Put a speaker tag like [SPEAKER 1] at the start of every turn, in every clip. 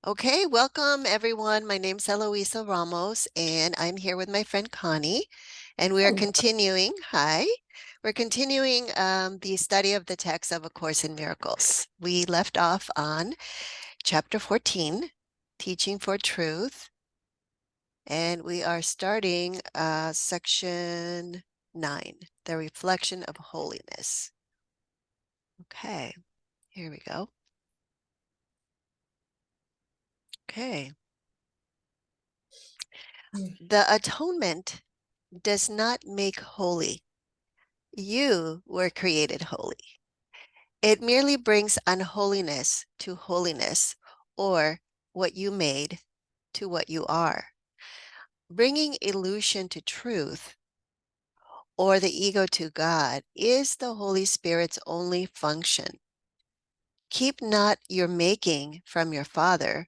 [SPEAKER 1] Okay, welcome everyone. My name's Eloisa Ramos, and I'm here with my friend Connie, and we are
[SPEAKER 2] Hello.
[SPEAKER 1] continuing. Hi, we're continuing the study of the text of A Course in Miracles. We left off on chapter 14, Teaching for Truth, and we are starting section 9, the Reflection of Holiness. Okay, here we go. Okay. The atonement does not make holy. You were created holy. It merely brings unholiness to holiness, or what you made to what you are. Bringing illusion to truth, or the ego to God, is the Holy Spirit's only function. Keep not your making from your Father,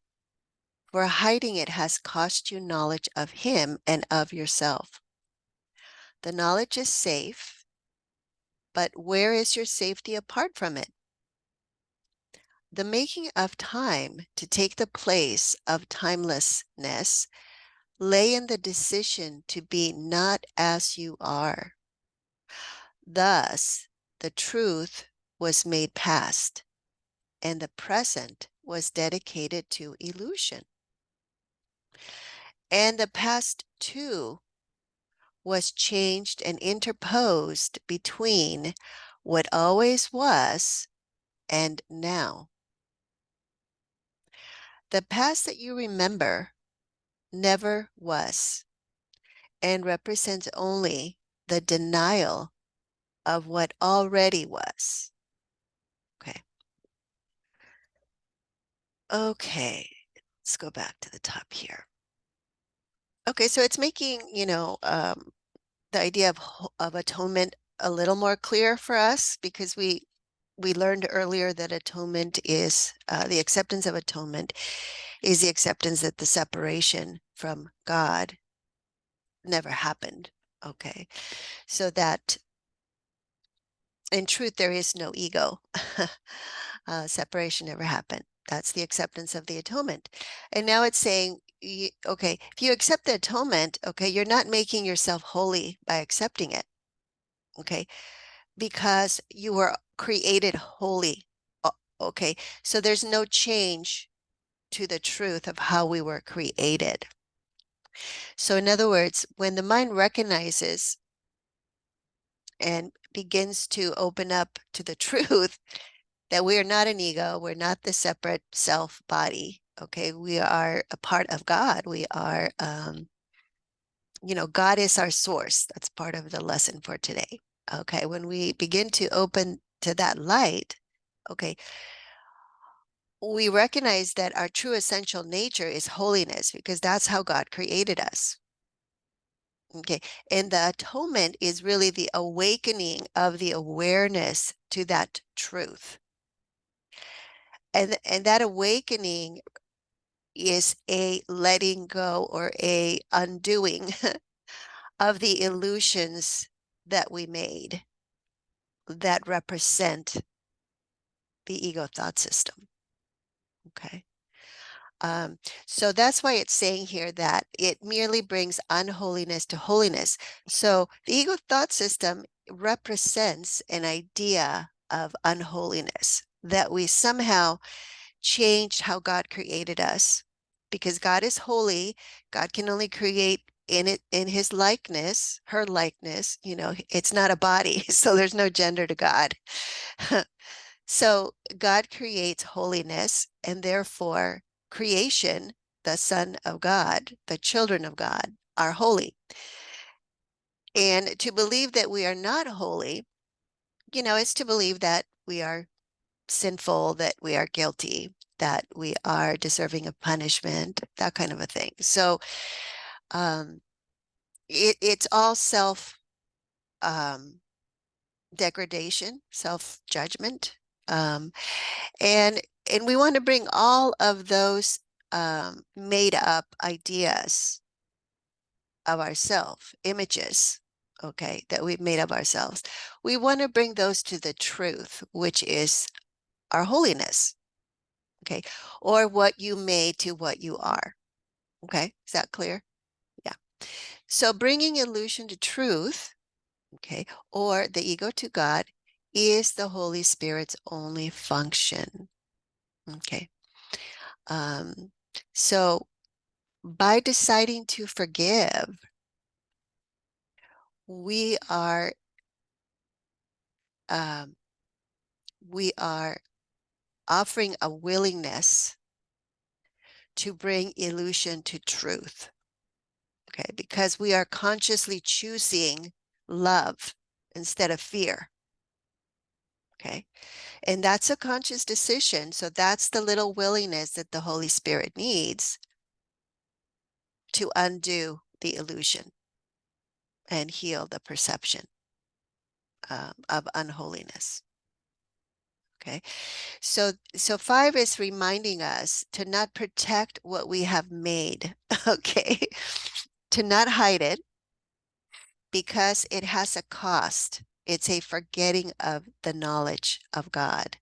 [SPEAKER 1] for hiding it has cost you knowledge of Him and of yourself. The knowledge is safe, but where is your safety apart from it? The making of time to take the place of timelessness lay in the decision to be not as you are. Thus, the truth was made past, and the present was dedicated to illusion. And the past too was changed and interposed between what always was and now. The past that you remember never was, and represents only the denial of what already was. Okay. Okay, let's go back to the top here. Okay, so it's making, the idea of atonement a little more clear for us, because we learned earlier that atonement is the acceptance of atonement is the acceptance that the separation from God never happened. Okay, so that in truth, there is no ego. Separation never happened. That's the acceptance of the atonement. And now it's saying, okay, if you accept the atonement, okay, you're not making yourself holy by accepting it, okay, because you were created holy. Okay, so there's no change to the truth of how we were created. So, in other words, when the mind recognizes and begins to open up to the truth that we are not an ego, we're not the separate self body. Okay, we are a part of God. We are, God is our source. That's part of the lesson for today. Okay, when we begin to open to that light, okay, we recognize that our true essential nature is holiness, because that's how God created us. Okay, and the atonement is really the awakening of the awareness to that truth. And that awakening is a letting go or a undoing of the illusions that we made that represent the ego thought system. Okay. So that's why it's saying here that it merely brings unholiness to holiness. So the ego thought system represents an idea of unholiness, that we somehow changed how God created us, because God is holy. God can only create in his likeness, her likeness. It's not a body, so there's no gender to God. So God creates holiness, and therefore creation, the Son of God, the children of God, are holy. And to believe that we are not holy, is to believe that we are sinful, that we are guilty, that we are deserving of punishment, that kind of a thing. So it's all self degradation, self judgment, and we want to bring all of those made up ideas of ourselves, images, okay, that we've made of ourselves. We want to bring those to the truth, which is our holiness. okay, or what you made to what you are. Okay, is that clear? Yeah. So bringing illusion to truth, okay, or the ego to God is the Holy Spirit's only function. Okay. So by deciding to forgive, we are um, we are offering a willingness to bring illusion to truth. Okay, because we are consciously choosing love instead of fear. Okay, and that's a conscious decision. So that's the little willingness that the Holy Spirit needs to undo the illusion and heal the perception of unholiness. Okay, so 5 is reminding us to not protect what we have made. Okay, to not hide it because it has a cost. It's a forgetting of the knowledge of God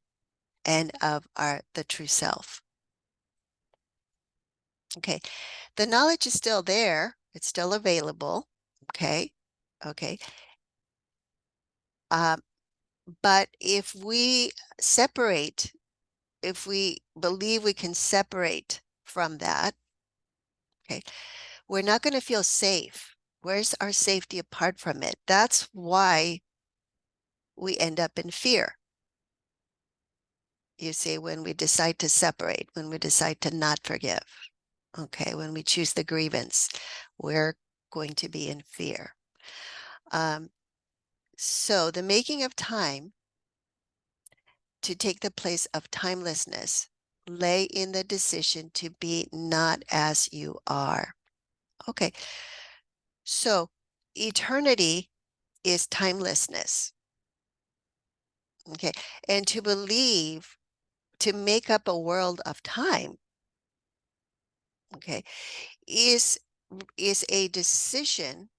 [SPEAKER 1] and of the true self. Okay, the knowledge is still there. It's still available. Okay, okay. But if we separate, if we believe we can separate from that, okay, we're not going to feel safe. Where's our safety apart from it? That's why we end up in fear. You see, when we decide to separate, when we decide to not forgive, okay, when we choose the grievance, we're going to be in fear. So the making of time to take the place of timelessness lay in the decision to be not as you are. Okay, so eternity is timelessness. Okay, and to believe, to make up a world of time, okay, is a decision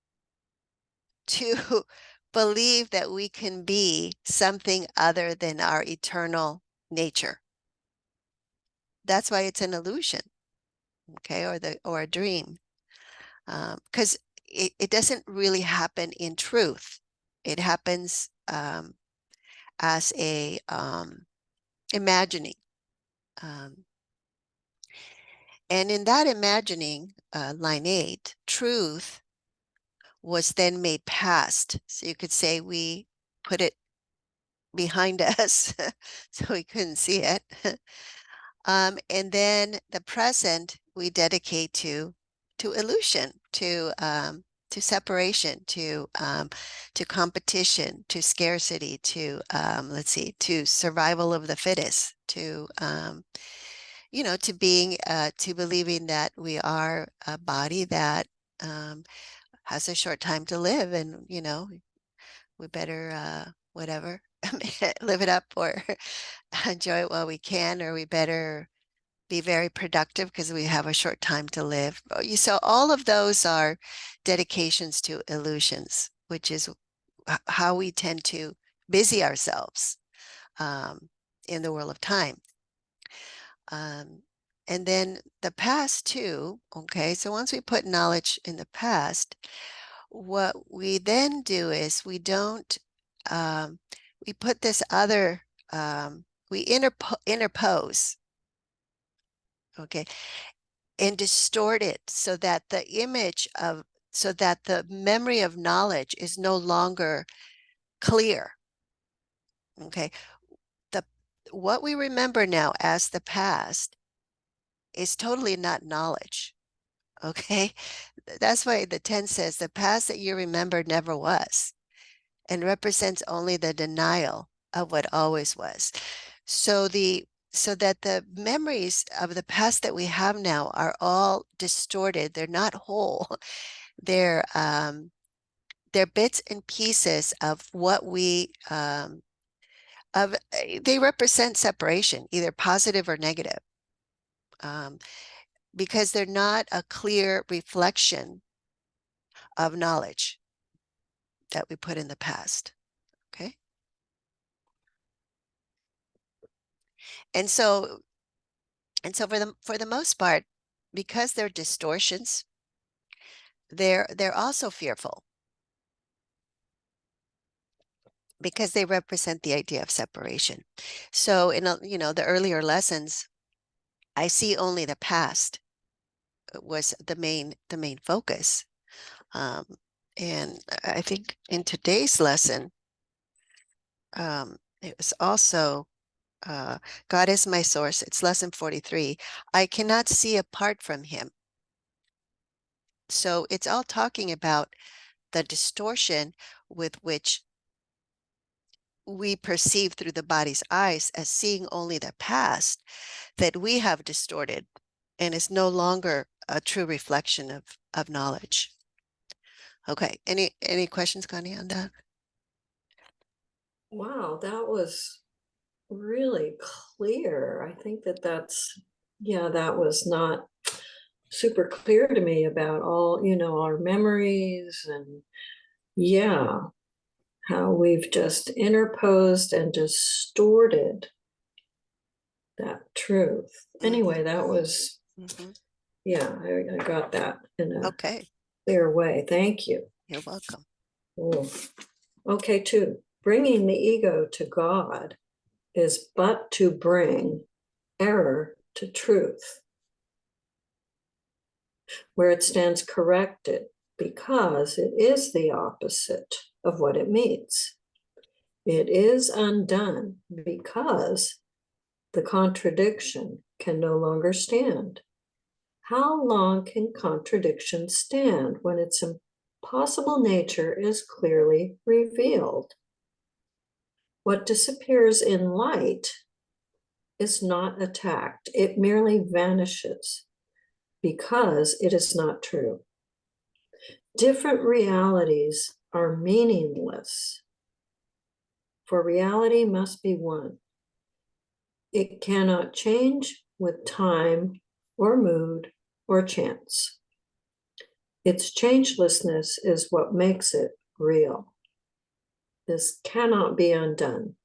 [SPEAKER 1] to believe that we can be something other than our eternal nature. That's why it's an illusion, okay, or a dream, because it doesn't really happen in truth. It happens as a imagining. And in that imagining, line 8, truth was then made past. So you could say we put it behind us so we couldn't see it. And then the present we dedicate to illusion, to separation, to competition, to scarcity, to let's see, to survival of the fittest, to to being to believing that we are a body that has a short time to live, and we better whatever live it up or enjoy it while we can, or we better be very productive because we have a short time to live. So all of those are dedications to illusions, which is how we tend to busy ourselves in the world of time. And then the past too, okay, so once we put knowledge in the past, what we then do is we don't, we put this other, we interpose, okay, and distort it so that the image of, so that the memory of knowledge is no longer clear, okay. What we remember now as the past is totally not knowledge, okay. That's why the 10 says the past that you remember never was and represents only the denial of what always was. So that the memories of the past that we have now are all distorted. They're not whole. They're bits and pieces of what we they represent separation, either positive or negative, because they're not a clear reflection of knowledge that we put in the past. Okay. And so And so for the most part, because they're distortions, they're also fearful because they represent the idea of separation. So in the earlier lessons, I see only the past was the main focus. Um, and I think in today's lesson, it was also God is my source. It's lesson 43. I cannot see apart from him. So it's all talking about the distortion with which we perceive through the body's eyes as seeing only the past that we have distorted and is no longer a true reflection of knowledge. Okay. Any questions, Connie, on that?
[SPEAKER 2] Wow, that was really clear. I think that was not super clear to me about all, our memories and how we've just interposed and distorted that truth. Anyway, that was, I got that in a
[SPEAKER 1] Okay.
[SPEAKER 2] clear way. Thank you.
[SPEAKER 1] You're welcome.
[SPEAKER 2] Oh. Okay, 2. Bringing the ego to God is but to bring error to truth, where it stands corrected, because it is the opposite of what it means. It is undone because the contradiction can no longer stand. How long can contradiction stand when its impossible nature is clearly revealed? What disappears in light is not attacked, it merely vanishes because it is not true. Different realities are meaningless, for reality must be one. It cannot change with time or mood or chance. Its changelessness is what makes it real. This cannot be undone.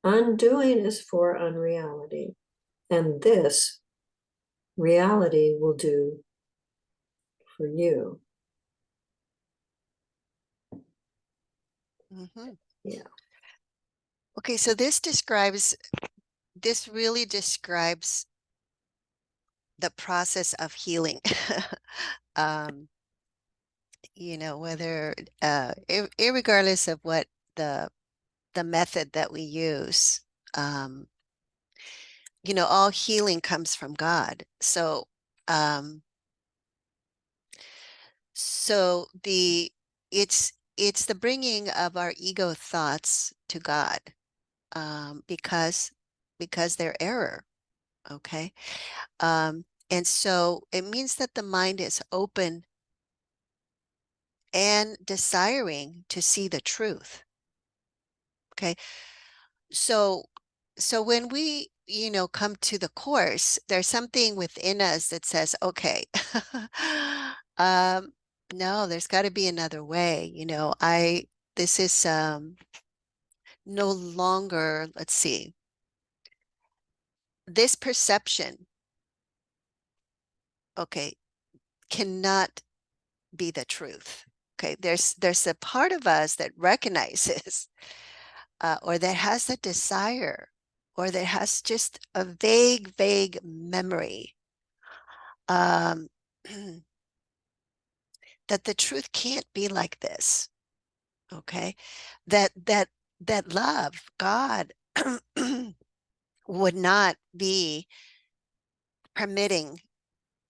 [SPEAKER 2] Undoing is for unreality, and this reality will do for you. Yeah.
[SPEAKER 1] Okay, so this really describes the process of healing. um, whether irregardless of what the method that we use, um, all healing comes from God. Um, so it's the bringing of our ego thoughts to God, because they're error. Okay. And so it means that the mind is open and desiring to see the truth. Okay. So when we, come to the course, there's something within us that says, okay, um, no, there's got to be another way. This is no longer, let's see, this perception, okay, cannot be the truth. Okay, there's a part of us that recognizes or that has a desire or that has just a vague memory, um, that the truth can't be like this. Okay, that love, God, would not be permitting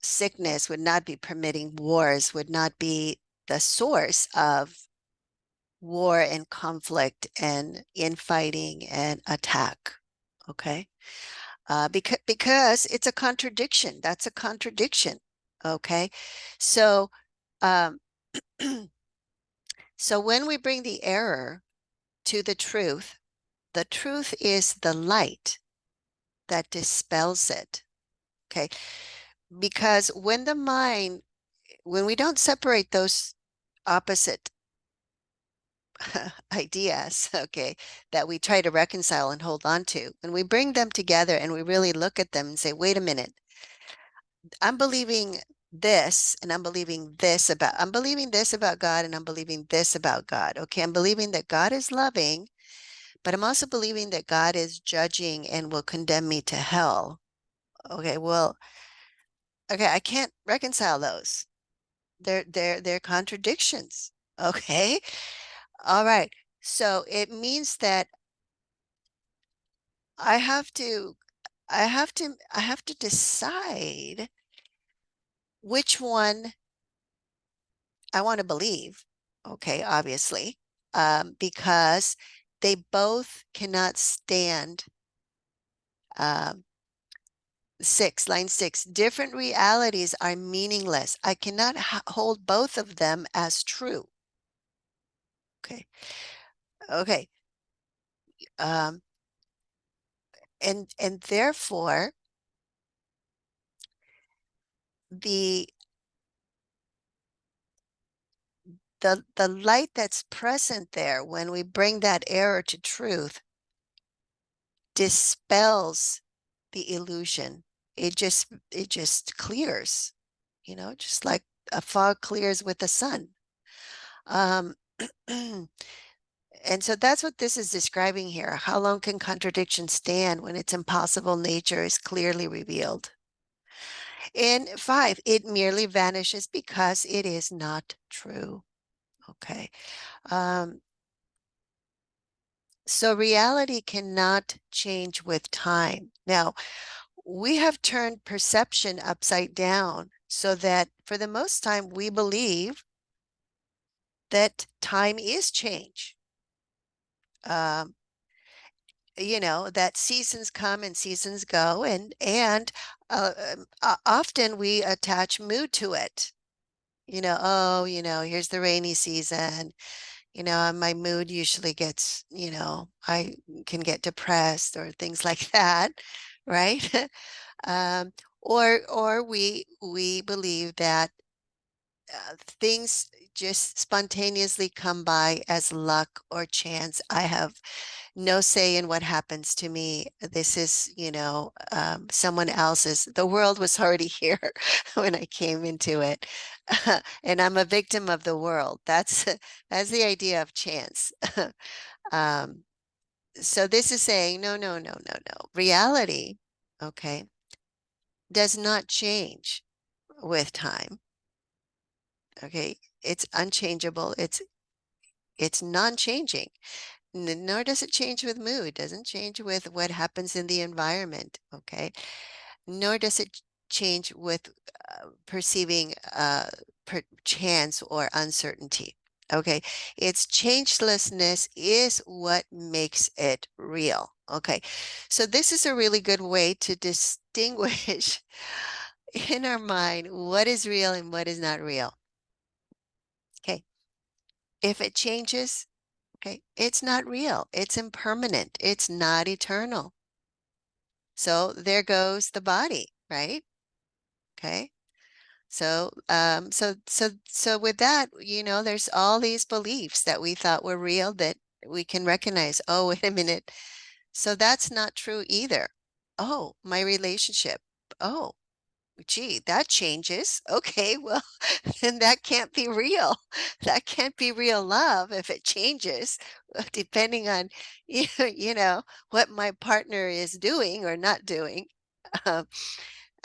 [SPEAKER 1] sickness, would not be permitting wars, would not be the source of war and conflict and infighting and attack. Okay. Because it's a contradiction. That's a contradiction. Okay. So, um, so when we bring the error to the truth is the light that dispels it. Okay. Because when we don't separate those opposite ideas, okay, that we try to reconcile and hold on to, when we bring them together and we really look at them and say, wait a minute, I'm believing this and I'm believing this about God and I'm believing this about God. Okay, I'm believing that God is loving, but I'm also believing that God is judging and will condemn me to hell. Okay, well, okay, I can't reconcile those. They're contradictions. Okay. All right. So it means that I have to I have to decide which one I want to believe. Okay, obviously. Because they both cannot stand um, line 6. Different realities are meaningless. I cannot hold both of them as true. Okay. Okay. Um, and therefore the the light that's present there when we bring that error to truth dispels the illusion. It just clears, just like a fog clears with the sun. Um, and so that's what this is describing here. How long can contradiction stand when its impossible nature is clearly revealed? In 5, it merely vanishes because it is not true. Okay. Um, so reality cannot change with time. Now, we have turned perception upside down so that for the most time we believe that time is change. Um, that seasons come and seasons go, and often we attach mood to it. Oh, here's the rainy season. My mood usually gets, I can get depressed or things like that, right? um, or we believe that things just spontaneously come by as luck or chance. I have no say in what happens to me. This is, someone else's. The world was already here when I came into it, and I'm a victim of the world. That's the idea of chance. um, so this is saying no, no, no, no, no. Reality, okay, does not change with time. Okay, it's unchangeable. It's non-changing. Nor does it change with mood. It doesn't change with what happens in the environment. Okay, nor does it change with perceiving chance or uncertainty. Okay, its changelessness is what makes it real. Okay, so this is a really good way to distinguish in our mind what is real and what is not real. Okay, if it changes, okay, it's not real, it's impermanent, it's not eternal. So there goes the body, right? Okay. So with that, there's all these beliefs that we thought were real that we can recognize. Oh, wait a minute. So that's not true either. Oh, my relationship. Oh, gee, that changes. Okay, well, then that can't be real. That can't be real love if it changes, depending on, what my partner is doing or not doing.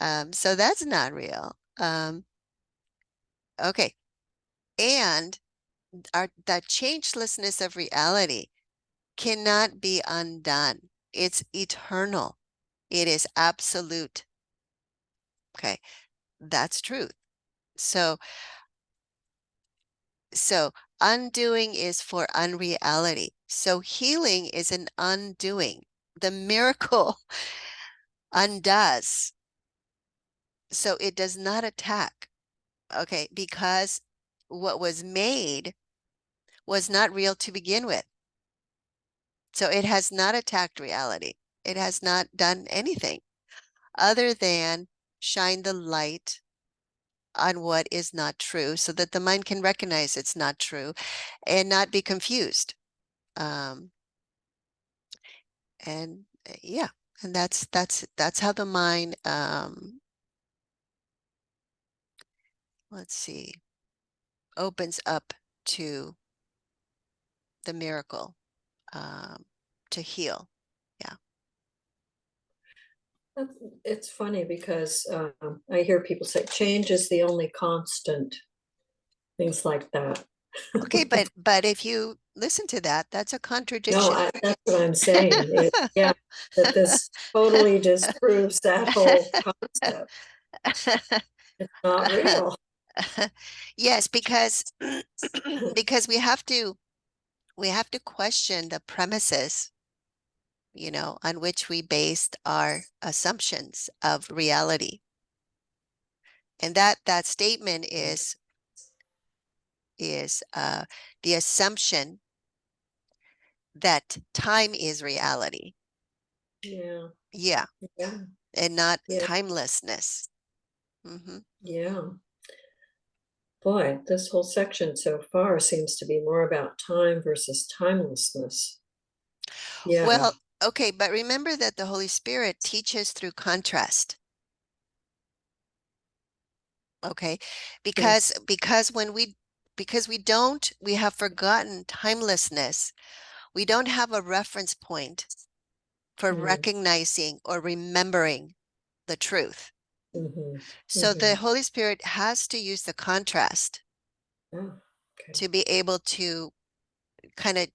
[SPEAKER 1] Um, so that's not real. Okay. And the changelessness of reality cannot be undone. It's eternal. It is absolute. Okay. That's truth. So, so undoing is for unreality. So healing is an undoing. The miracle undoes. So it does not attack. Okay. Because what was made was not real to begin with. So it has not attacked reality. It has not done anything other than shine the light on what is not true so that the mind can recognize it's not true and not be confused. And yeah, and that's how the mind, let's see, opens up to the miracle, to heal. Yeah.
[SPEAKER 2] It's funny because I hear people say change is the only constant, things like that.
[SPEAKER 1] Okay, but if you listen to that, that's a
[SPEAKER 2] No,
[SPEAKER 1] contradiction.
[SPEAKER 2] that's what I'm saying. Yeah, that this totally disproves that whole concept. It's not real.
[SPEAKER 1] Yes, because because we have to question the premises, on which we based our assumptions of reality. And that statement is the assumption that time is reality.
[SPEAKER 2] Yeah,
[SPEAKER 1] Yeah,
[SPEAKER 2] yeah,
[SPEAKER 1] and not
[SPEAKER 2] yeah,
[SPEAKER 1] timelessness. Hmm.
[SPEAKER 2] yeah. Boy, this whole section so far seems to be more about time versus timelessness. Yeah.
[SPEAKER 1] Well, okay, but remember that the Holy Spirit teaches through contrast. Okay, because
[SPEAKER 2] Yes.
[SPEAKER 1] because when we have forgotten timelessness. We don't have a reference point for
[SPEAKER 2] Mm,
[SPEAKER 1] recognizing or remembering the truth.
[SPEAKER 2] hmm.
[SPEAKER 1] So the
[SPEAKER 2] Hmm.
[SPEAKER 1] Holy Spirit has to use the contrast
[SPEAKER 2] Oh, okay.
[SPEAKER 1] to be able to kind of,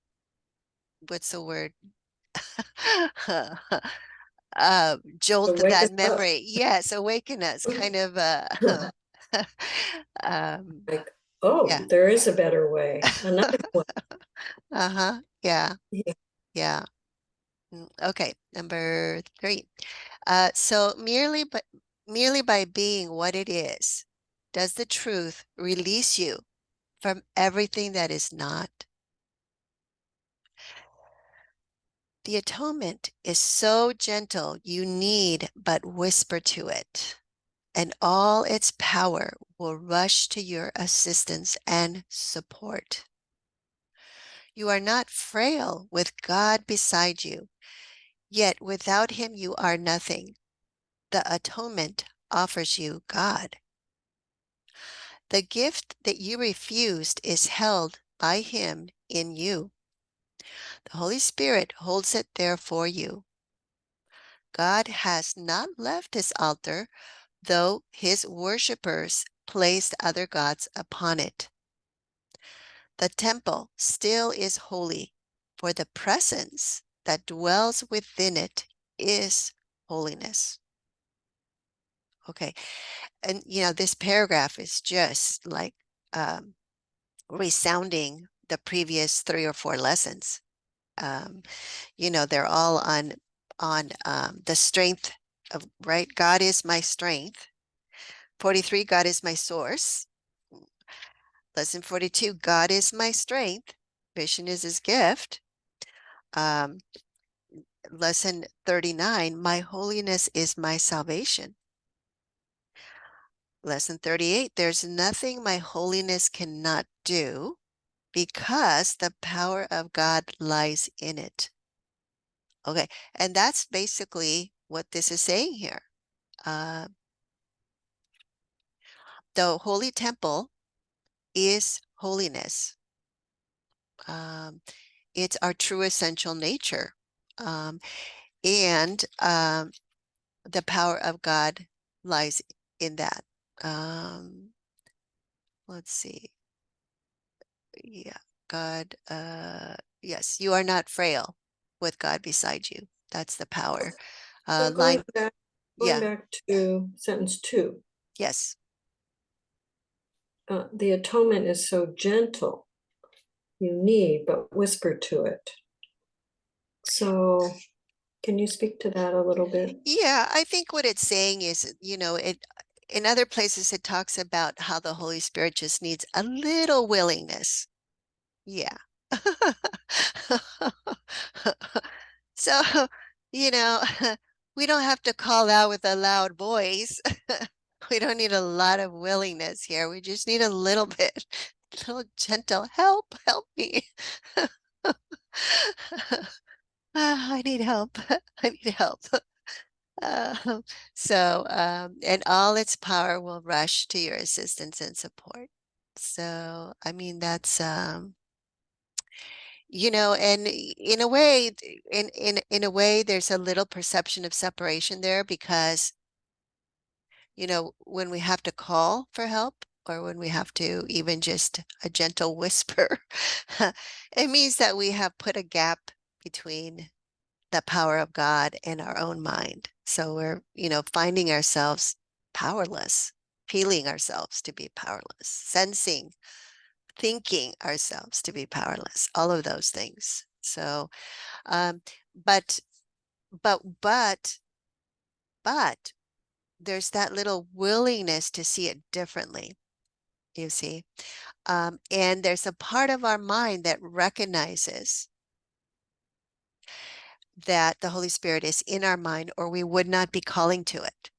[SPEAKER 1] what's the word? Jolt
[SPEAKER 2] So wake
[SPEAKER 1] that
[SPEAKER 2] us up.
[SPEAKER 1] memory. Yes, awaken us, kind of um,
[SPEAKER 2] Like, oh,
[SPEAKER 1] yeah.
[SPEAKER 2] there is a better way. Another one.
[SPEAKER 1] Uh-huh. Yeah.
[SPEAKER 2] Yeah.
[SPEAKER 1] Yeah. Okay, number 3. So merely by being what it is, does the truth release you from everything that is not? The atonement is so gentle, you need but whisper to it, and all its power will rush to your assistance and support. You are not frail with God beside you, yet without him you are nothing. The atonement offers you God. The gift that you refused is held by him in you. The Holy Spirit holds it there for you. God has not left his altar, though his worshippers placed other gods upon it. The temple still is holy, for the presence that dwells within it is holiness. Okay. And, this paragraph is just like um, resounding the previous 3 or 4 lessons. Um, they're all on the strength of, right? God is my strength. 43, God is my source. Lesson 42, God is my strength. Vision is his gift. Um, lesson 39, my holiness is my salvation. Lesson 38, there's nothing my holiness cannot do because the power of God lies in it. Okay, and that's basically what this is saying here. Uh, the holy temple is holiness. Um, it's our true essential nature. Um, and the power of God lies in that. Um, let's see. Yeah, God, yes, you are not frail with God beside you. That's the power.
[SPEAKER 2] So
[SPEAKER 1] Line,
[SPEAKER 2] going
[SPEAKER 1] yeah,
[SPEAKER 2] back to sentence 2,
[SPEAKER 1] yes.
[SPEAKER 2] the atonement is so gentle, you need but whisper to it. So can you speak to that a little bit?
[SPEAKER 1] Yeah, I think what it's saying is, in other places it talks about how the Holy Spirit just needs a little willingness. Yeah. So, you know, we don't have to call out with a loud voice. We don't need a lot of willingness here. We just need a little bit, a little gentle help, help me. I need help. I need help. Uh, and all its power will rush to your assistance and support. So, I mean, that's, and in a way, in a way, there's a little perception of separation there because, when we have to call for help or when we have to even just a gentle whisper, it means that we have put a gap between the power of God and our own mind. So we're, finding ourselves powerless, feeling ourselves to be powerless, sensing, thinking ourselves to be powerless, all of those things. So, um, but, but, but, but there's that little willingness to see it differently, you see. And there's a part of our mind that recognizes that the Holy Spirit is in our mind, or we would not be calling to it.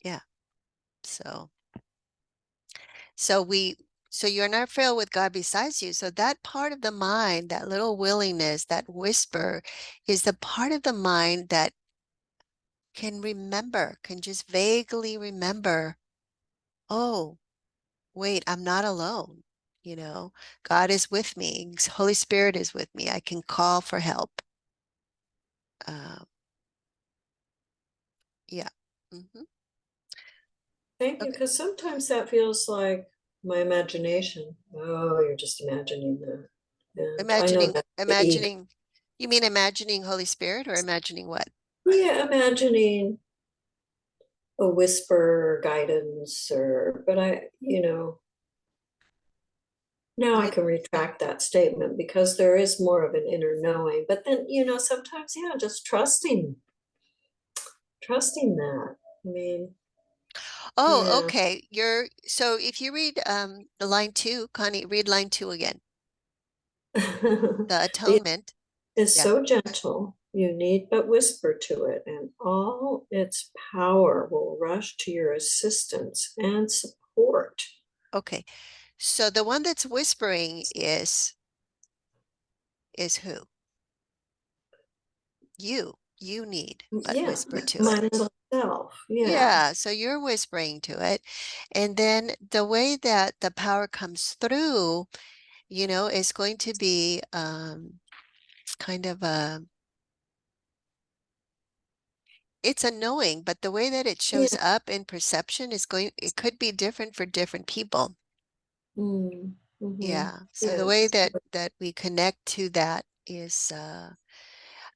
[SPEAKER 1] Yeah. So, so we, so you're not filled with God besides you. So that part of the mind, that little willingness, that whisper, is the part of the mind that can remember, can just vaguely remember, oh, wait, I'm not alone. God is with me. Holy Spirit is with me. I can call for help. Uh, yeah. Mhm.
[SPEAKER 2] Thank you,
[SPEAKER 1] Okay.
[SPEAKER 2] because sometimes that feels like my imagination. Oh, you're just imagining that. And I know that's the ego.
[SPEAKER 1] You mean imagining Holy Spirit or imagining what?
[SPEAKER 2] Yeah, imagining a whisper or guidance but now I
[SPEAKER 1] You,
[SPEAKER 2] can retract that statement because there is more of an inner knowing. But then, sometimes, yeah, just trusting that. I mean,
[SPEAKER 1] oh,
[SPEAKER 2] yeah.
[SPEAKER 1] okay. So if you read the line 2, Connie, read line 2 again. The
[SPEAKER 2] It
[SPEAKER 1] atonement.
[SPEAKER 2] is
[SPEAKER 1] Yeah.
[SPEAKER 2] so gentle, you need but whisper to it, and all its power will rush to your assistance and support.
[SPEAKER 1] Okay. So the one that's whispering is who? You need but
[SPEAKER 2] Yeah,
[SPEAKER 1] whisper to
[SPEAKER 2] my
[SPEAKER 1] it.
[SPEAKER 2] little self. Yeah.
[SPEAKER 1] Yeah, so you're whispering to it. And then the way that the power comes through, is going to be kind of it's a knowing, but the way that it shows
[SPEAKER 2] Yeah.
[SPEAKER 1] up in perception it could be different for different people.
[SPEAKER 2] Mm-hmm.
[SPEAKER 1] Yeah. So the way
[SPEAKER 2] Yes.
[SPEAKER 1] that we connect to that is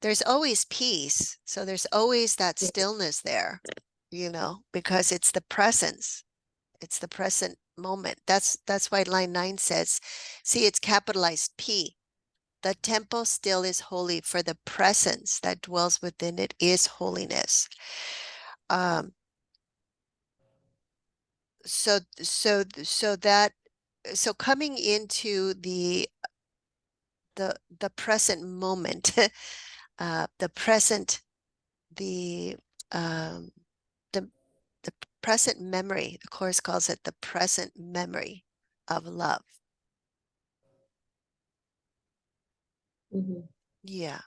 [SPEAKER 1] there's always peace. So there's always that stillness there, because it's the presence. It's the present moment. That's why line 9 says, see, it's capitalized P. The temple still is holy, for the presence that dwells within it is holiness. Um, so coming into the present moment, the present, the um, the the present memory. The Course calls it the present memory of love.
[SPEAKER 2] Mm-hmm.
[SPEAKER 1] Yeah,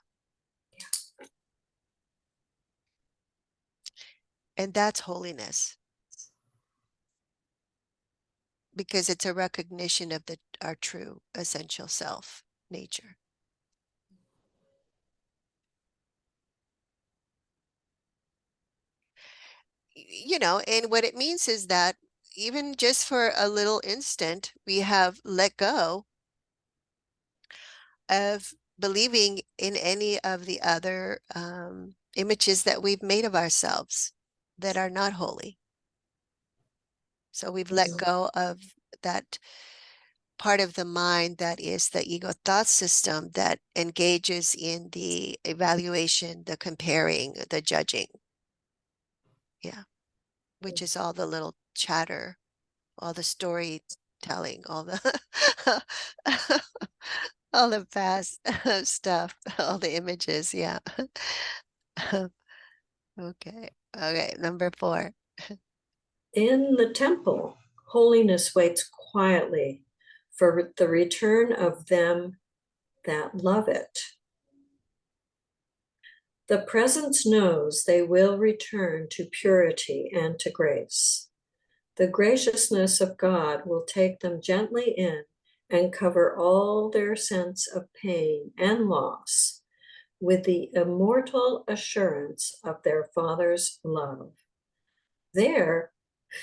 [SPEAKER 1] and that's holiness because it's a recognition of our true essential self nature. And what it means is that even just for a little instant, we have let go of believing in any of the other images that we've made of ourselves that are not holy. So we've let
[SPEAKER 2] Mm-hmm.
[SPEAKER 1] go of that part of the mind that is the ego thought system that engages in the evaluation, the comparing, the judging. Yeah, which is all the little chatter, all the storytelling, all the all the past stuff, all the images. Yeah. Okay. Okay. Number 4.
[SPEAKER 2] In the temple, holiness waits quietly for the return of them that love it. The presence knows they will return to purity and to grace. The graciousness of God will take them gently in and cover all their sense of pain and loss with the immortal assurance of their Father's love. There,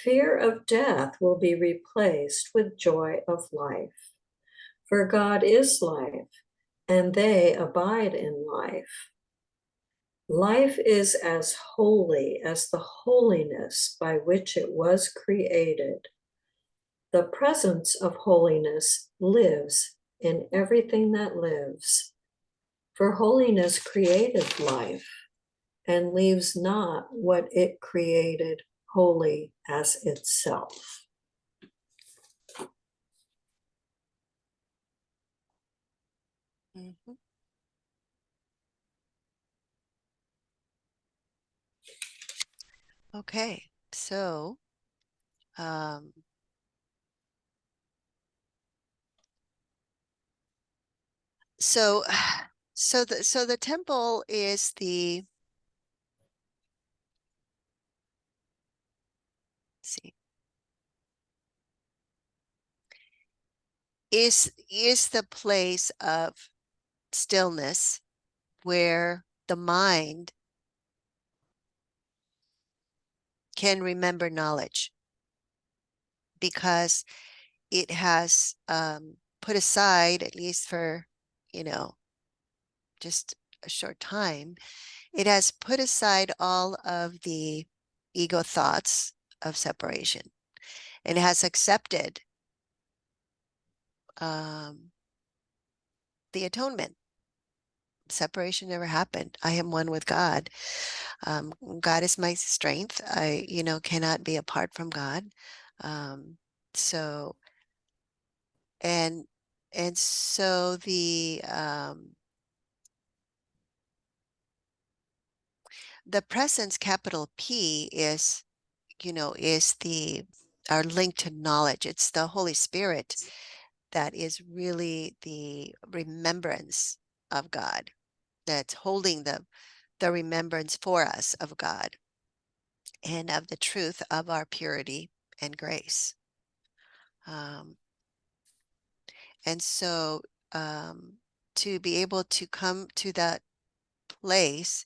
[SPEAKER 2] fear of death will be replaced with joy of life. For God is life, and they abide in life. Life is as holy as the holiness by which it was created. The presence of holiness lives in everything that lives. For holiness created life and leaves not what it created holy as itself.
[SPEAKER 1] Mhm. Okay, so um, so so the temple is the, let's see, is the place of stillness where the mind can remember knowledge because it has put aside, at least for, you know, just a short time, it has put aside all of the ego thoughts of separation and has accepted um, the atonement. Separation never happened. I am one with God. God is my strength. I, cannot be apart from God. Um, so and and so the presence, capital P, is the our link to knowledge. It's the Holy Spirit that is really the remembrance of God, that's holding the remembrance for us of God and of the truth of our purity and grace. Um, and so to be able to come to that place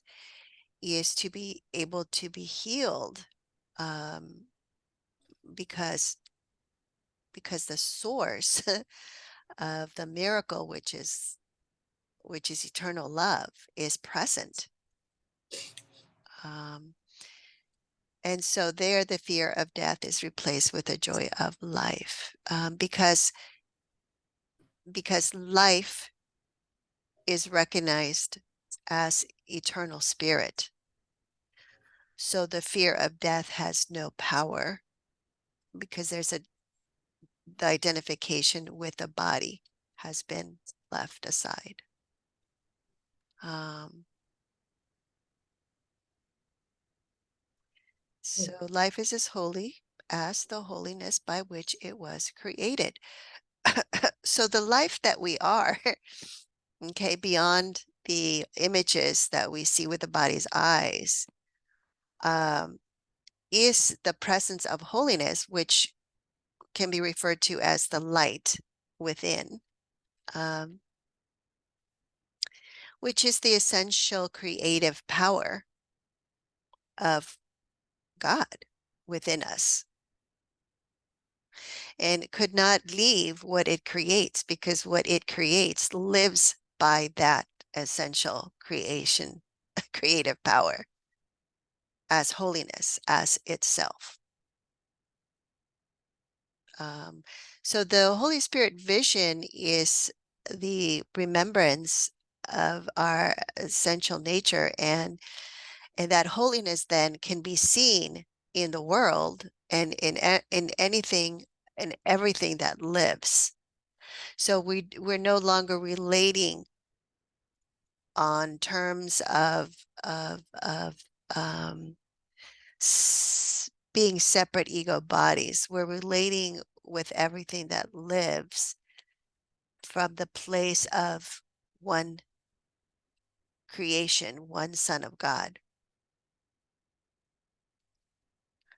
[SPEAKER 1] is to be able to be healed, um, because the source of the miracle, which is eternal love, is present. Um, and so there, the fear of death is replaced with the joy of life, because life is recognized as eternal spirit. So the fear of death has no power because the identification with the body has been left aside. Um, so life is as holy as the holiness by which it was created. So the life that we are, okay, beyond the images that we see with the body's eyes, um, is the presence of holiness, which can be referred to as the light within, um, which is the essential creative power of God within us, and could not leave what it creates because what it creates lives by that essential creative power as holiness as itself. Um, so the Holy Spirit vision is the remembrance of our essential nature, and that holiness then can be seen in the world and in anything and everything that lives. So we're no longer relating on terms of um, being separate ego bodies. We're relating with everything that lives from the place of one creation, one Son of God.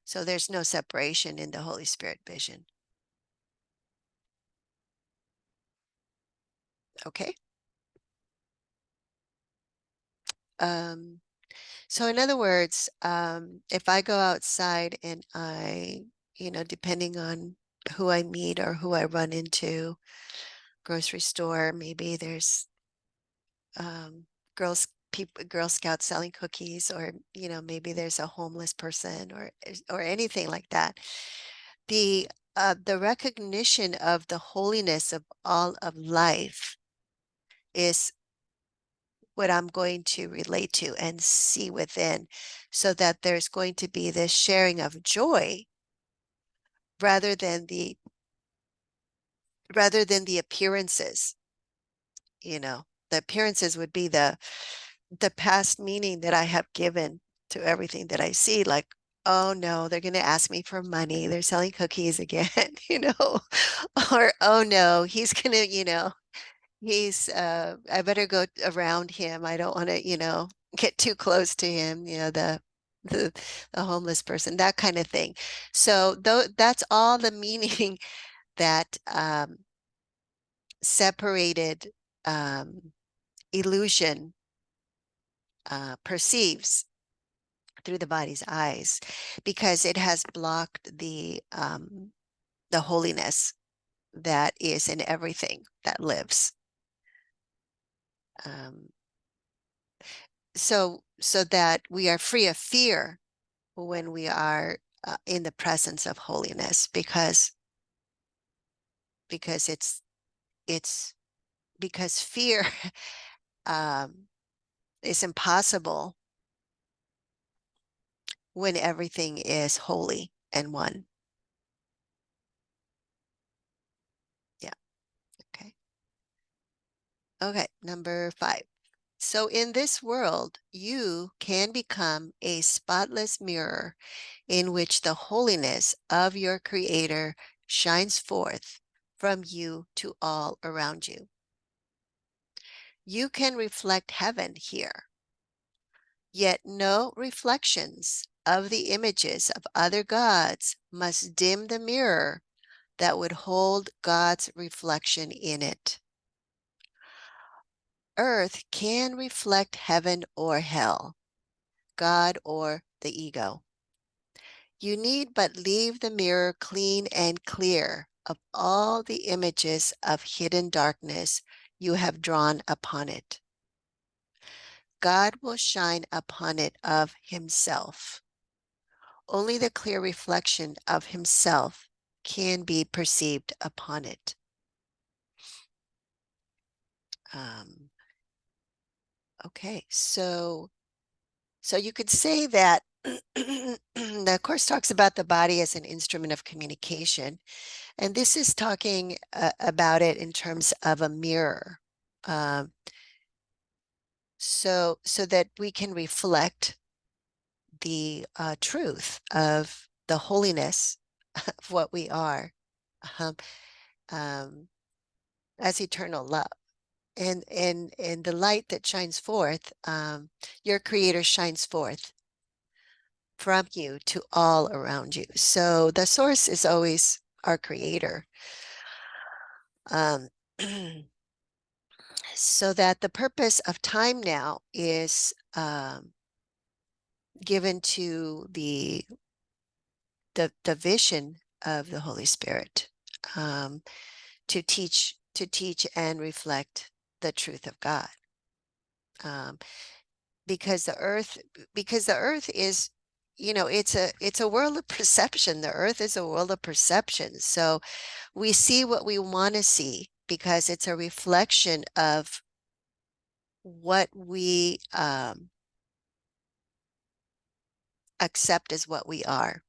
[SPEAKER 1] So there's no separation in the Holy Spirit vision. Okay. So in other words, if I go outside and depending on who I meet or who I run into, grocery store, maybe there's Girl Scouts selling cookies, or maybe there's a homeless person or anything like that. The recognition of the holiness of all of life is what I'm going to relate to and see within, so that there's going to be this sharing of joy rather than the appearances. The appearances would be the past meaning that I have given to everything that I see, like, oh no, they're going to ask me for money, they're selling cookies again, or oh no, he's going to, I better go around him, I don't want to, get too close to him, the the homeless person, that kind of thing. So that's all the meaning that separated illusion perceives through the body's eyes, because it has blocked the holiness that is in everything that lives. So that we are free of fear when we are in the presence of holiness, because it's because fear um, is impossible when everything is holy and one. Yeah. Okay. Okay. Number 5. So in this world, you can become a spotless mirror in which the holiness of your Creator shines forth from you to all around you. You can reflect heaven here, yet no reflections of the images of other gods must dim the mirror that would hold God's reflection in it. Earth can reflect heaven or hell, God or the ego. You need but leave the mirror clean and clear of all the images of hidden darkness you have drawn upon it. God will shine upon it of himself. Only the clear reflection of himself can be perceived upon it. Okay, so you could say that the Course talks about the body as an instrument of communication, and this is talking about it in terms of a mirror, so that we can reflect the truth of the holiness of what we are, um, um, as eternal love. And the light that shines forth, your Creator shines forth from you to all around you. So the source is always our Creator. So that the purpose of time now is given to the vision of the Holy Spirit, to teach and reflect the truth of God. Because the earth is, it's a world of perception. The earth is a world of perception. So we see what we want to see because it's a reflection of what we accept as what we are,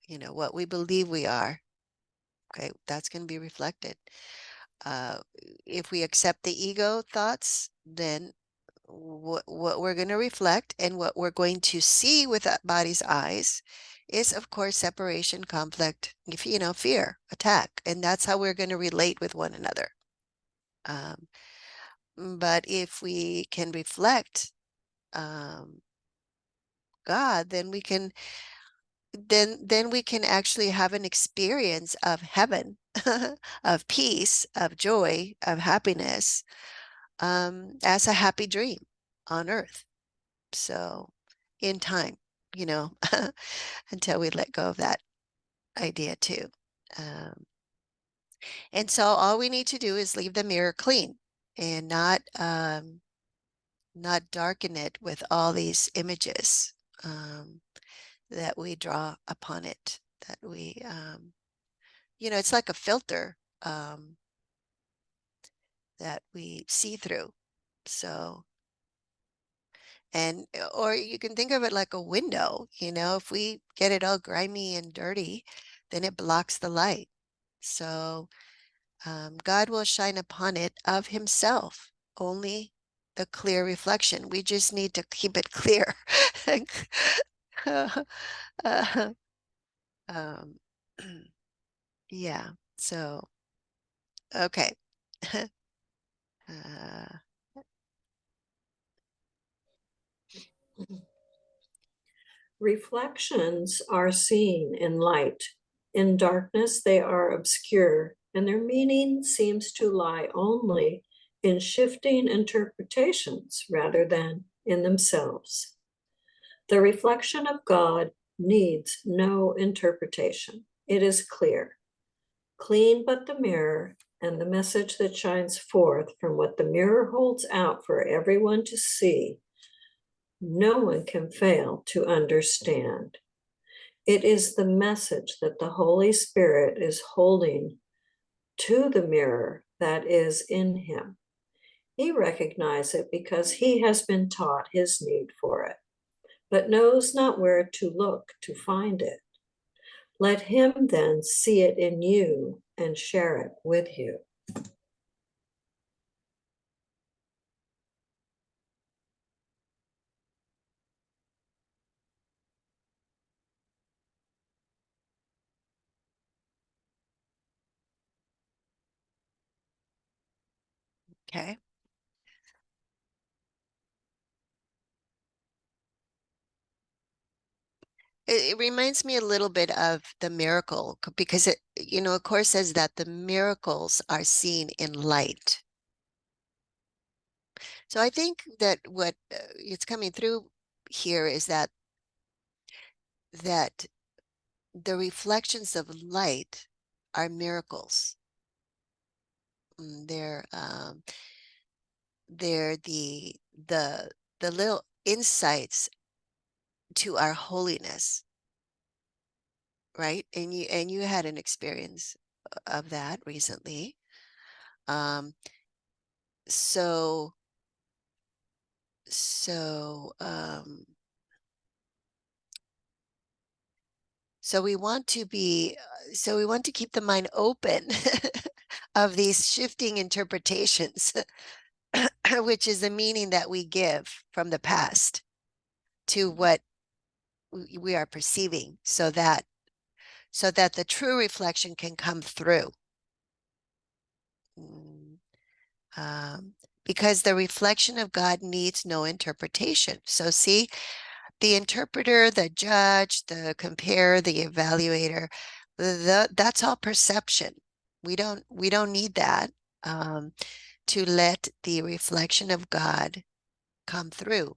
[SPEAKER 1] what we believe we are. Okay, that's going to be reflected. If we accept the ego thoughts, then what we're going to reflect and what we're going to see with that body's eyes is, of course, separation, conflict, fear, attack, and that's how we're going to relate with one another. But if we can reflect God, then we can actually have an experience of heaven, of peace, of joy, of happiness, as a happy dream on earth. So in time, until we let go of that idea too. And so all we need to do is leave the mirror clean and not darken it with all these images that we draw upon it, that we, it's like a filter that we see through. So, or you can think of it like a window, if we get it all grimy and dirty, then it blocks the light. So God will shine upon it of himself, only the clear reflection. We just need to keep it clear. um, yeah, so, okay. uh,
[SPEAKER 2] Reflections are seen in light. In darkness, they are obscure, and their meaning seems to lie only in shifting interpretations rather than in themselves. The reflection of God needs no interpretation. It is clear. Clean but the mirror, and the message that shines forth from what the mirror holds out for everyone to see, no one can fail to understand. It is the message that the Holy Spirit is holding to the mirror that is in him. He recognizes it because he has been taught his need for it, but knows not where to look to find it. Let him then see it in you and share it with you.
[SPEAKER 1] okay. It reminds me a little bit of the miracle because it, of course, says that the miracles are seen in light. So I think that what it's coming through here is that the reflections of light are miracles. They're the little insights to our holiness, right? And you had an experience of that recently. Um, so so so we want to keep the mind open of these shifting interpretations, which is the meaning that we give from the past to what we are perceiving, so that the true reflection can come through. Because the reflection of God needs no interpretation. So see, the interpreter, the judge, the comparer, the evaluator, that's all perception. We don't need that to let the reflection of God come through,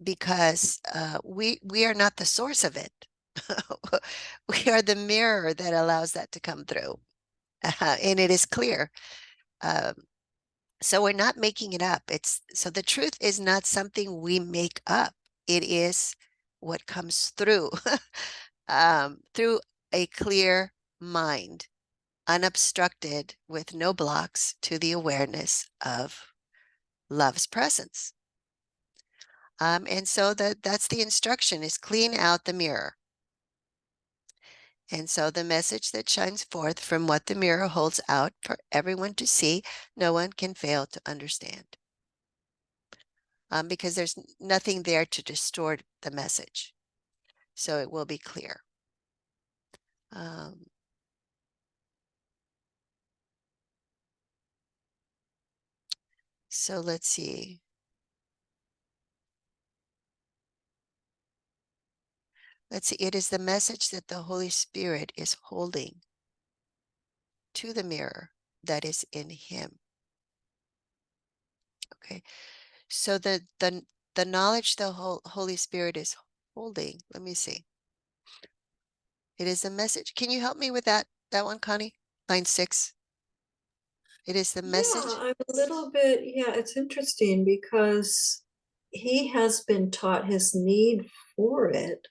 [SPEAKER 1] because we are not the source of it. We are the mirror that allows that to come through, and it is clear. So we're not making it up. So the truth is not something we make up. It is what comes through, through a clear mind, unobstructed, with no blocks to the awareness of love's presence. And so that's the instruction, is clean out the mirror. And so the message that shines forth from what the mirror holds out for everyone to see, no one can fail to understand. because there's nothing there to distort the message. So it will be clear. So let's see. Let's see. It is the message that the Holy Spirit is holding to the mirror that is in him. Okay. So the knowledge the Holy Spirit is holding, let me see. It is the message. Can you help me with that one, Connie? Line 6. It is the
[SPEAKER 2] Yeah,
[SPEAKER 1] message.
[SPEAKER 2] I'm a little bit, yeah, it's interesting because he has been taught his need for it,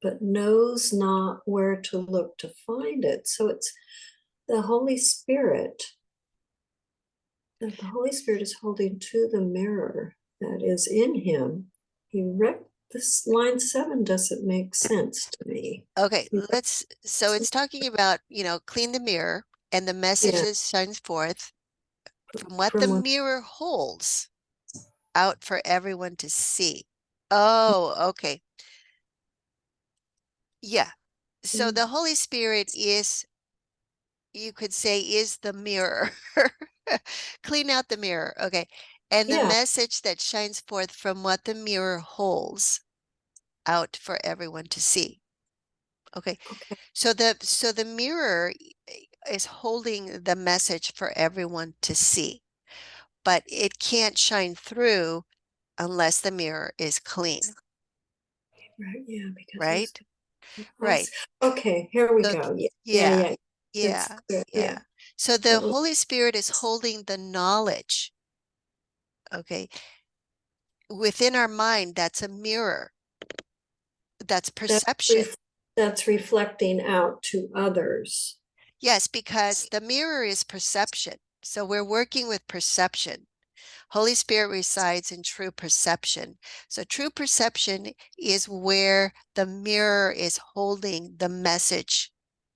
[SPEAKER 2] but knows not where to look to find it. So it's the Holy Spirit that the Holy Spirit is holding to the mirror that is in him. This line 7 doesn't make sense to me.
[SPEAKER 1] Okay, so it's talking about, clean the mirror and the message
[SPEAKER 2] Yeah,
[SPEAKER 1] that shines forth from what the
[SPEAKER 2] from what,
[SPEAKER 1] mirror holds out for everyone to see. Oh, okay. Yeah. So the Holy Spirit is, you could say, is the mirror. Clean out the mirror. Okay. And the
[SPEAKER 2] yeah,
[SPEAKER 1] message that shines forth from what the mirror holds out for everyone to see. Okay.
[SPEAKER 2] okay,
[SPEAKER 1] So the mirror is holding the message for everyone to see, but it can't shine through unless the mirror is clean,
[SPEAKER 2] right, yeah, because he's,
[SPEAKER 1] right?
[SPEAKER 2] I,
[SPEAKER 1] Right.
[SPEAKER 2] okay, here we
[SPEAKER 1] So
[SPEAKER 2] go. Yeah, yeah,
[SPEAKER 1] yeah,
[SPEAKER 2] yeah, it's
[SPEAKER 1] yeah,
[SPEAKER 2] clear,
[SPEAKER 1] yeah.
[SPEAKER 2] yeah.
[SPEAKER 1] So the
[SPEAKER 2] It was,
[SPEAKER 1] Holy Spirit is holding the knowledge, okay, within our mind. That's a mirror. That's
[SPEAKER 2] that's,
[SPEAKER 1] perception.
[SPEAKER 2] that's reflecting out to others.
[SPEAKER 1] Yes, because the mirror is perception. So we're working with perception. Holy Spirit resides in true perception. So true perception is where the mirror is holding the message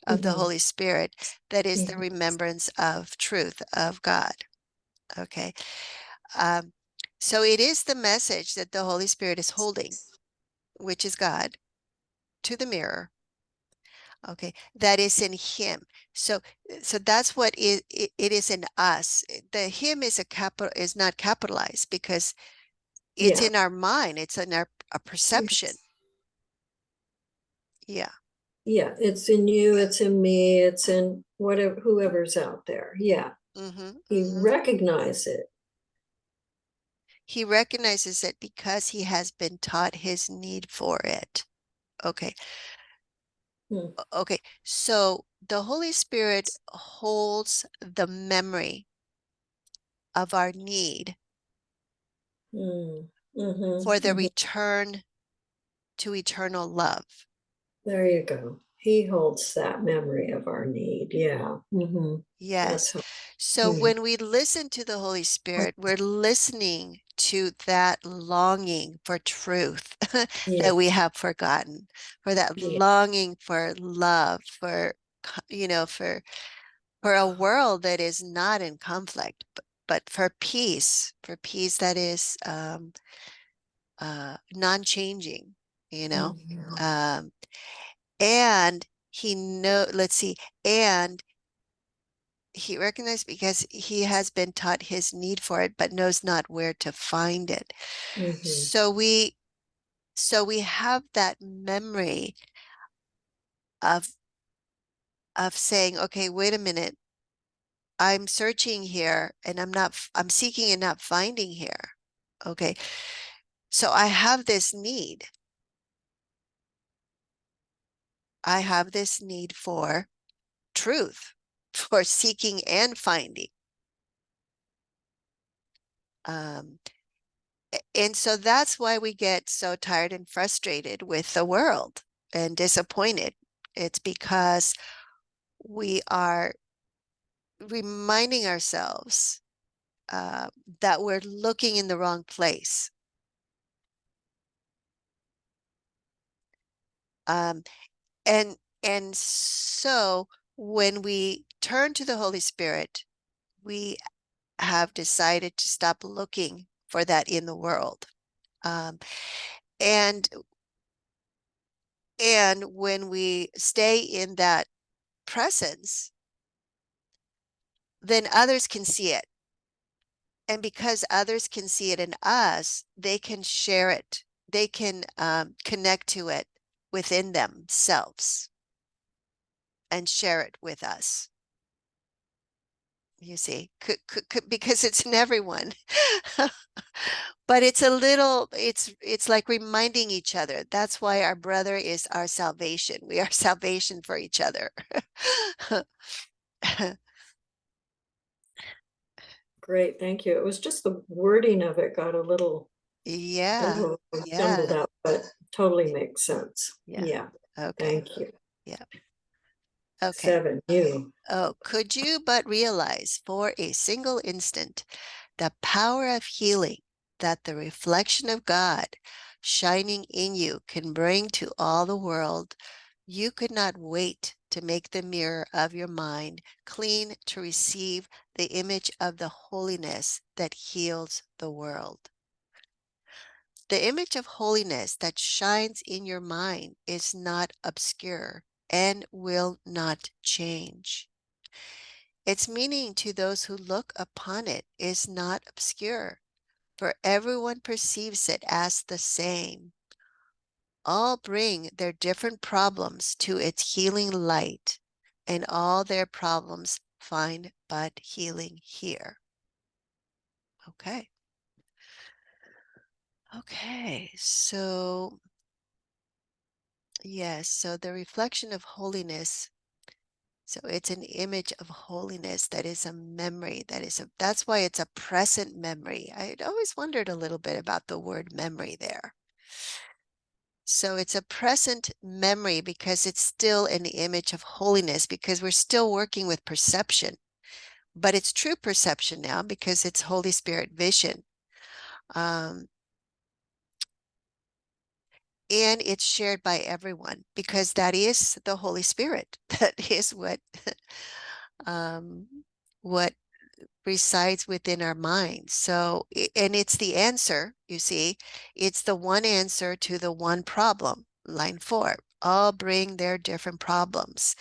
[SPEAKER 1] of the
[SPEAKER 2] Mhm.
[SPEAKER 1] Holy Spirit, that is the
[SPEAKER 2] Yeah,
[SPEAKER 1] remembrance of truth of God. Okay. Um, so it is the message that the Holy Spirit is holding, which is God, to the mirror. Okay, that is in him. So that's what it is in us. The him is is not capitalized because it's
[SPEAKER 2] yeah,
[SPEAKER 1] in our mind. It's in our a perception. Yeah.
[SPEAKER 2] yeah. It's in you, it's in me, it's in whatever, whoever's out there. Yeah,
[SPEAKER 1] Mm-hmm,
[SPEAKER 2] he
[SPEAKER 1] mm-hmm.
[SPEAKER 2] recognizes it.
[SPEAKER 1] He recognizes it because he has been taught his need for it. Okay.
[SPEAKER 2] Hmm.
[SPEAKER 1] Okay. So the Holy Spirit holds the memory of our need
[SPEAKER 2] Mm. Mm-hmm.
[SPEAKER 1] for the
[SPEAKER 2] Mm-hmm.
[SPEAKER 1] return to eternal love.
[SPEAKER 2] There you go. He holds that memory of our need. Yeah. Mm-hmm. That's
[SPEAKER 1] Yes.
[SPEAKER 2] how.
[SPEAKER 1] So
[SPEAKER 2] Yeah.
[SPEAKER 1] when we listen to the Holy Spirit, we're listening to that longing for truth
[SPEAKER 2] Yeah.
[SPEAKER 1] that we have forgotten, for that
[SPEAKER 2] Yeah.
[SPEAKER 1] longing for love, for a world that is not in conflict, but for peace that is non-changing, you know.
[SPEAKER 2] Mhm.
[SPEAKER 1] Um, and let's see, and he recognized because he has been taught his need for it, but knows not where to find it.
[SPEAKER 2] Mhm.
[SPEAKER 1] So we have that memory of saying, okay, wait a minute, I'm searching here and I'm seeking and not finding here. Okay. So I have this need. I have this need for truth, for seeking and finding. Um, And so that's why we get so tired and frustrated with the world and disappointed. It's because we are reminding ourselves uh, that we're looking in the wrong place. Um, and so when we turn to the Holy Spirit, we have decided to stop looking for that in the world. Um, and and when we stay in that presence, then others can see it. And because others can see it in us, they can share it. They can connect to it within themselves and share it with us. You see, because it's in everyone. But it's a little, it's like reminding each other. That's why our brother is our salvation. We are salvation for each other.
[SPEAKER 2] Great, thank you. It was just the wording of it got a little
[SPEAKER 1] Yeah,
[SPEAKER 2] jumbled
[SPEAKER 1] yeah,
[SPEAKER 2] up, but totally makes sense.
[SPEAKER 1] yeah.
[SPEAKER 2] Yeah,
[SPEAKER 1] Okay.
[SPEAKER 2] thank you.
[SPEAKER 1] Yeah. Okay.
[SPEAKER 2] 7, you.
[SPEAKER 1] Oh, could you but realize for a single instant the power of healing that the reflection of God shining in you can bring to all the world, you could not wait to make the mirror of your mind clean to receive the image of the holiness that heals the world. The image of holiness that shines in your mind is not obscure and will not change. Its meaning to those who look upon it is not obscure, for everyone perceives it as the same. All bring their different problems to its healing light, and all their problems find but healing here. Okay. Okay, so yes, so the reflection of holiness. So it's an image of holiness that is a memory, that's why it's a present memory. I'd always wondered a little bit about the word memory there. So it's a present memory because it's still an image of holiness, because we're still working with perception, but it's true perception now because it's Holy Spirit vision. Um, and it's shared by everyone because that is the Holy Spirit. That is um, what resides within our minds. So, and it's the answer, you see, it's the one answer to the one problem. Line 4, all bring their different problems.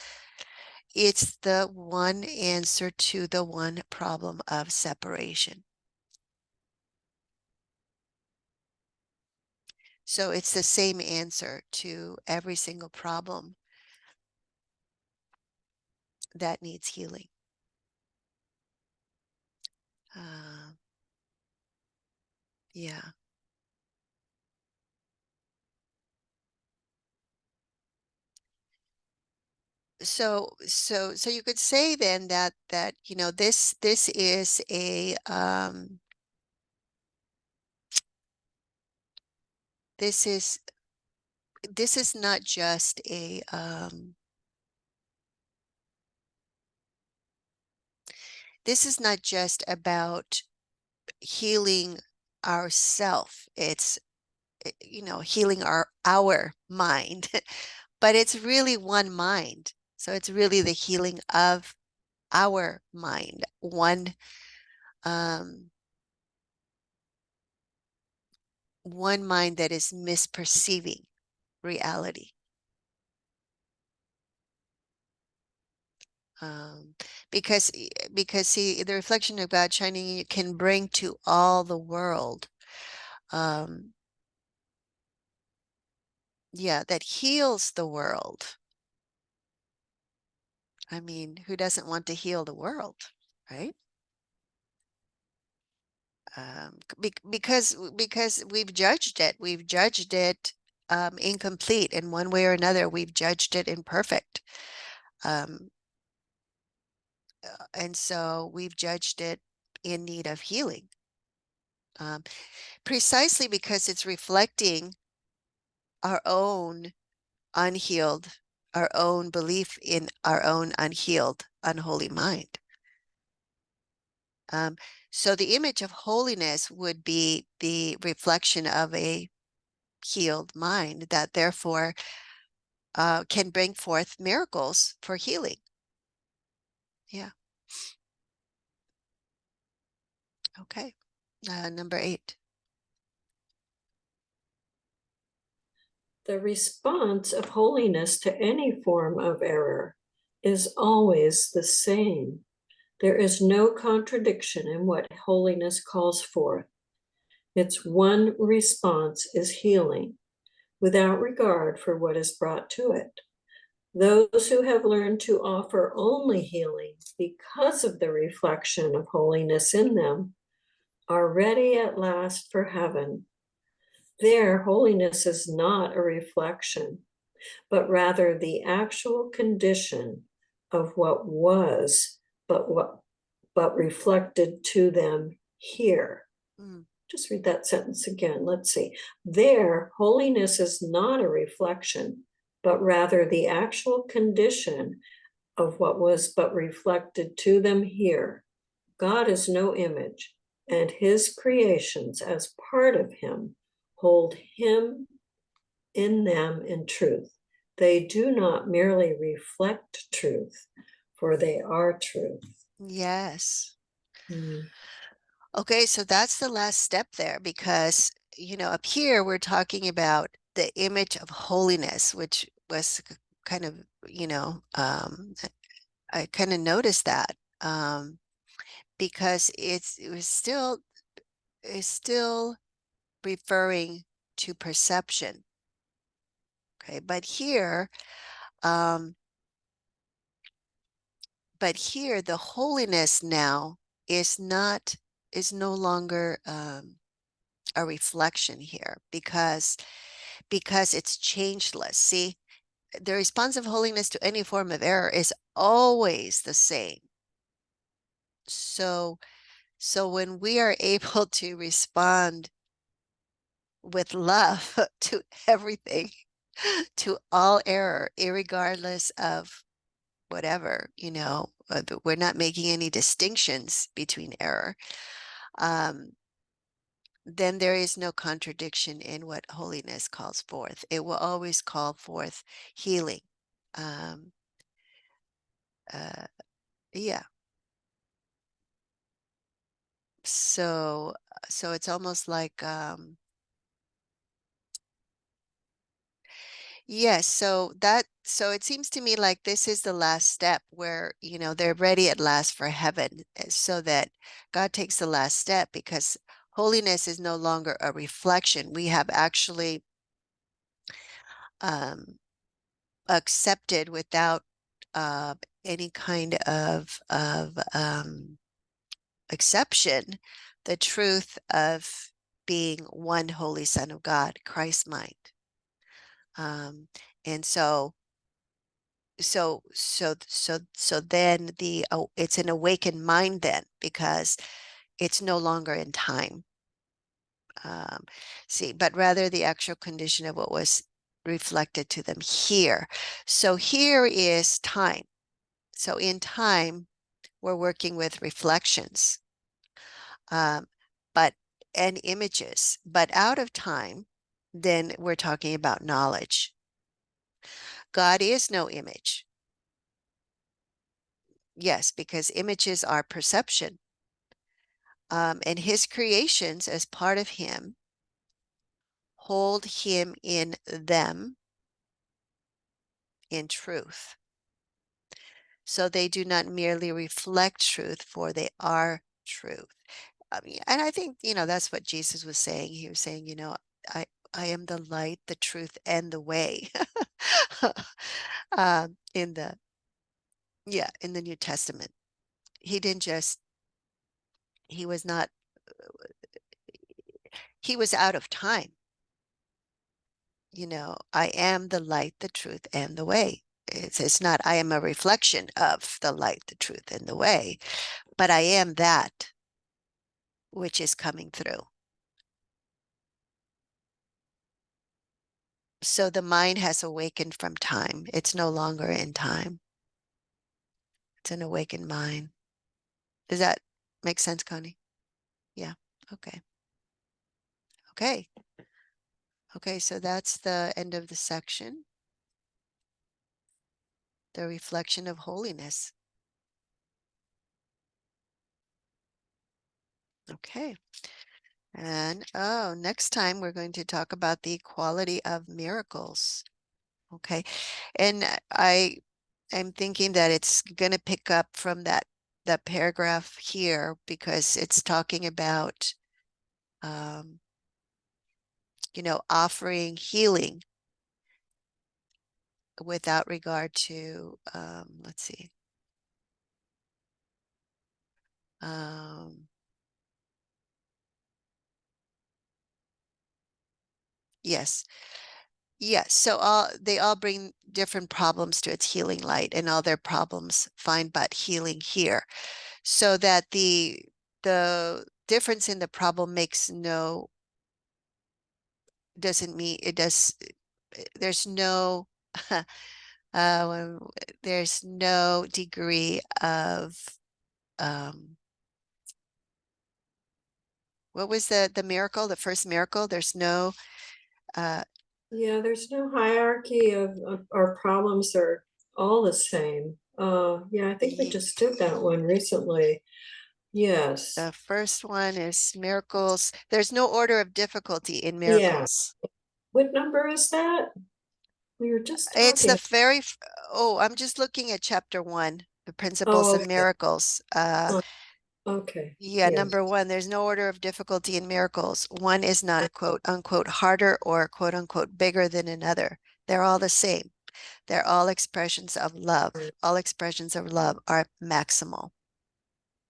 [SPEAKER 1] It's the one answer to the one problem of separation. So it's the same answer to every single problem that needs healing. Uh, yeah. So you could say then that this is a this is not just a this is not just about healing ourself. It's healing our mind, but it's really one mind. So it's really the healing of our mind, um, one mind that is misperceiving reality. Um, because see, the reflection of God shining in can bring to all the world, um, yeah, that heals the world. I mean, who doesn't want to heal the world, right? Because we've judged it incomplete in one way or another. We've judged it imperfect, um, and so we've judged it in need of healing, um, precisely because it's reflecting our own unhealed, our own belief in our own unhealed, unholy mind. Um, so the image of holiness would be the reflection of a healed mind that therefore can bring forth miracles for healing. Yeah. Okay. Number 8.
[SPEAKER 2] The response of holiness to any form of error is always the same. There is no contradiction in what holiness calls forth. Its one response is healing, without regard for what is brought to it. Those who have learned to offer only healing because of the reflection of holiness in them are ready at last for heaven. There, holiness is not a reflection, but rather the actual condition of what was, but reflected to them here.
[SPEAKER 1] Mm.
[SPEAKER 2] Just read that sentence again. Let's see. There, holiness is not a reflection, but rather the actual condition of what was but reflected to them here. God is no image, and his creations, as part of him, hold him in them in truth. They do not merely reflect truth, for they are truth.
[SPEAKER 1] Yes.
[SPEAKER 2] Mm.
[SPEAKER 1] Okay, so that's the last step there because, up here we're talking about the image of holiness, which was kind of, I kind of noticed that because it's still referring to perception. Okay, um, but here the holiness now is not is no longer a reflection here because it's changeless. See, the response of holiness to any form of error is always the same. So when we are able to respond with love to everything, to all error, irregardless of whatever, we're not making any distinctions between error. Then there is no contradiction in what holiness calls forth. It will always call forth healing. Um, uh, yeah. So it's almost like yes, so it seems to me like this is the last step where, they're ready at last for heaven, so that God takes the last step because holiness is no longer a reflection. We have actually um, accepted without any kind of exception the truth of being one holy Son of God, Christ mind. And so then it's an awakened mind then because it's no longer in time. See, but rather the actual condition of what was reflected to them here. So here is time. So in time, we're working with reflections, um, but and images. But out of time, then we're talking about knowledge. God is no image. Yes, because images are perception. And his creations, as part of him, hold him in them in truth. So they do not merely reflect truth, for they are truth. I mean, and I think, that's what Jesus was saying. He was saying, I, I am the light, the truth, and the way. In the in the New Testament. He didn't just, he was not, he was out of time. I am the light, the truth, and the way. It's not, I am a reflection of the light, the truth, and the way, but I am that which is coming through. So the mind has awakened from time. It's no longer in time. It's an awakened mind. Does that make sense, Connie? Yeah. Okay. Okay. Okay. So that's the end of the section. The reflection of holiness. Okay. And oh, next time we're going to talk about the equality of miracles. Okay. And I'm thinking that it's going to pick up from that paragraph here because it's talking about um, offering healing without regard to let's see. Yes. Yes. So they all bring different problems to its healing light, and all their problems find but healing here. So that the difference in the problem doesn't mean it does there's no when there's no degree of um what was the miracle, the first miracle? There's no uh
[SPEAKER 2] Yeah, there's no hierarchy of our problems are all the same. Yeah, I think we
[SPEAKER 1] ye-
[SPEAKER 2] just did that one recently. Yes.
[SPEAKER 1] the first one is miracles. There's no order of difficulty in
[SPEAKER 2] Yeah.
[SPEAKER 1] miracles.
[SPEAKER 2] What number is that? We were just
[SPEAKER 1] It's the
[SPEAKER 2] talking.
[SPEAKER 1] very oh, I'm just looking at chapter 1, the principles
[SPEAKER 2] Oh,
[SPEAKER 1] of
[SPEAKER 2] okay.
[SPEAKER 1] miracles.
[SPEAKER 2] Oh, okay.
[SPEAKER 1] Yeah,
[SPEAKER 2] Yeah.
[SPEAKER 1] number 1, there's no order of difficulty in miracles. One is not quote unquote harder or quote unquote bigger than another. They're all the same. They're all expressions of love. All expressions of love are maximal.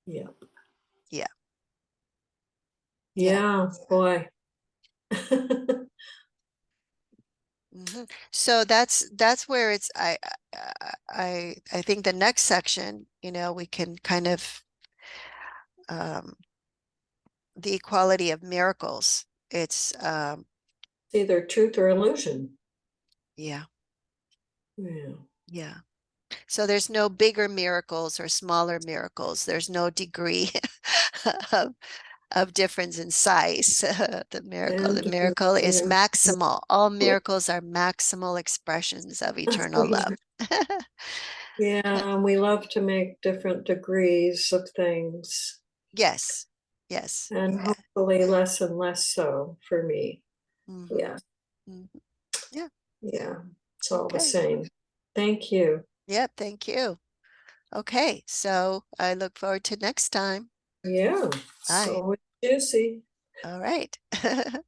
[SPEAKER 2] Yeah.
[SPEAKER 1] Yeah, yeah.
[SPEAKER 2] Yeah, boy.
[SPEAKER 1] So that's where it's I think the next section, we can kind of um the equality of miracles. It's
[SPEAKER 2] Either truth or illusion.
[SPEAKER 1] yeah,
[SPEAKER 2] Yeah.
[SPEAKER 1] yeah. So there's no bigger miracles or smaller miracles. There's no degree of, of difference in size. The
[SPEAKER 2] And
[SPEAKER 1] miracle is
[SPEAKER 2] yeah.
[SPEAKER 1] maximal. All miracles are maximal expressions of eternal love.
[SPEAKER 2] Yeah, we love to make different degrees of things,
[SPEAKER 1] Yes, yes.
[SPEAKER 2] and hopefully less and less so for me.
[SPEAKER 1] Hmm.
[SPEAKER 2] Yeah,
[SPEAKER 1] Hmm. Yeah.
[SPEAKER 2] yeah, it's all the
[SPEAKER 1] Okay.
[SPEAKER 2] same. Thank you.
[SPEAKER 1] Yep. Thank you. Okay. So I look forward to next time.
[SPEAKER 2] Yeah,
[SPEAKER 1] Bye.
[SPEAKER 2] so juicy.
[SPEAKER 1] All right.